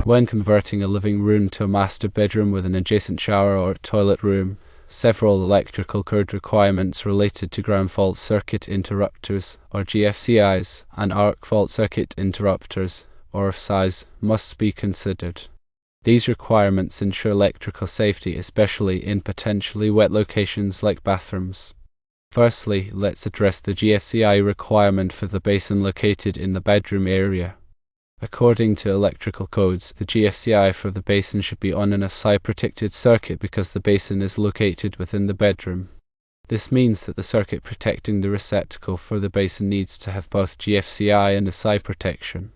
When converting a living room to a master bedroom with an adjacent shower or toilet room, several electrical code requirements related to ground fault circuit interrupters, or GFCIs, and arc fault circuit interrupters, or AFCIs, must be considered. These requirements ensure electrical safety, especially in potentially wet locations like bathrooms. Firstly, let's address the GFCI requirement for the basin located in the bedroom area. According to electrical codes, the GFCI for the basin should be on an AFCI protected circuit because the basin is located within the bedroom. This means that the circuit protecting the receptacle for the basin needs to have both GFCI and AFCI protection.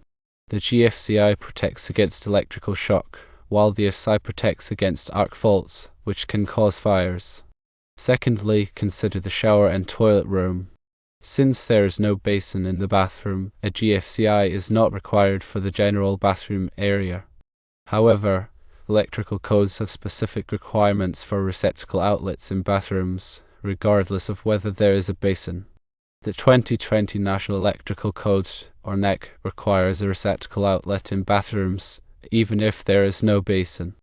The GFCI protects against electrical shock, while the AFCI protects against arc faults, which can cause fires. Secondly, consider the shower and toilet room. Since there is no basin in the bathroom, a GFCI is not required for the general bathroom area. However, electrical codes have specific requirements for receptacle outlets in bathrooms, regardless of whether there is a basin. The 2020 National Electrical Code, or NEC, requires a receptacle outlet in bathrooms, even if there is no basin.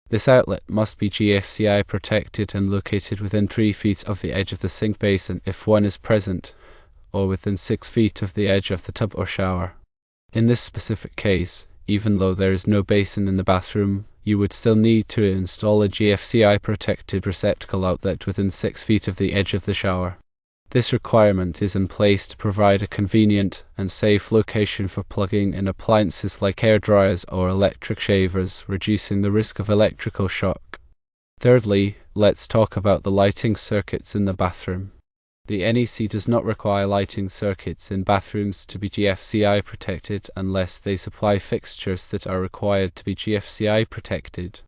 This outlet must be GFCI protected and located within 3 feet of the edge of the sink basin if one is present, or within 6 feet of the edge of the tub or shower. In this specific case, even though there is no basin in the bathroom, you would still need to install a GFCI protected receptacle outlet within 6 feet of the edge of the shower. This requirement is in place to provide a convenient and safe location for plugging in appliances like hair dryers or electric shavers, reducing the risk of electrical shock. Thirdly, let's talk about the lighting circuits in the bathroom. The NEC does not require lighting circuits in bathrooms to be GFCI protected unless they supply fixtures that are required to be GFCI protected.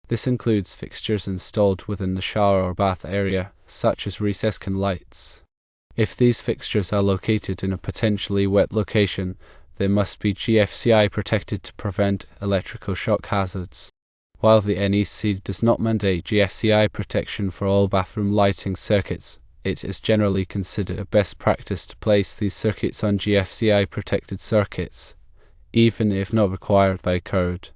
This includes fixtures installed within the shower or bath area, such as recessed lights. If these fixtures are located in a potentially wet location, they must be GFCI protected to prevent electrical shock hazards. While the NEC does not mandate GFCI protection for all bathroom lighting circuits, it is generally considered a best practice to place these circuits on GFCI protected circuits, even if not required by code.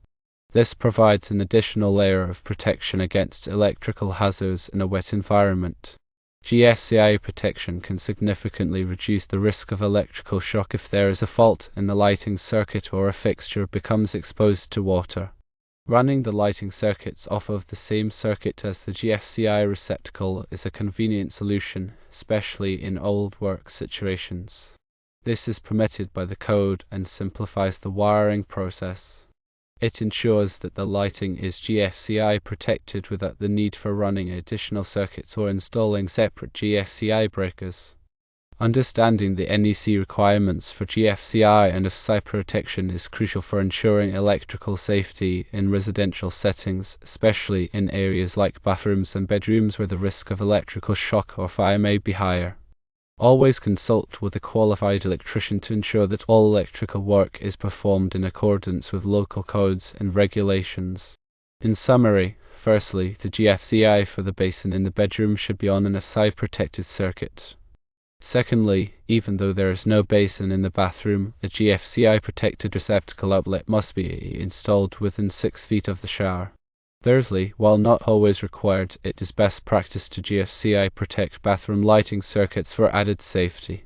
This provides an additional layer of protection against electrical hazards in a wet environment. GFCI protection can significantly reduce the risk of electrical shock if there is a fault in the lighting circuit or a fixture becomes exposed to water. Running the lighting circuits off of the same circuit as the GFCI receptacle is a convenient solution, especially in old work situations. This is permitted by the code and simplifies the wiring process. It ensures that the lighting is GFCI protected without the need for running additional circuits or installing separate GFCI breakers. Understanding the NEC requirements for GFCI and AFCI protection is crucial for ensuring electrical safety in residential settings, especially in areas like bathrooms and bedrooms where the risk of electrical shock or fire may be higher. Always consult with a qualified electrician to ensure that all electrical work is performed in accordance with local codes and regulations. In summary, firstly, the GFCI for the basin in the bedroom should be on an AFCI protected circuit. Secondly, even though there is no basin in the bathroom, a GFCI protected receptacle outlet must be installed within 6 feet of the shower. Thirdly, while not always required, it is best practice to GFCI protect bathroom lighting circuits for added safety.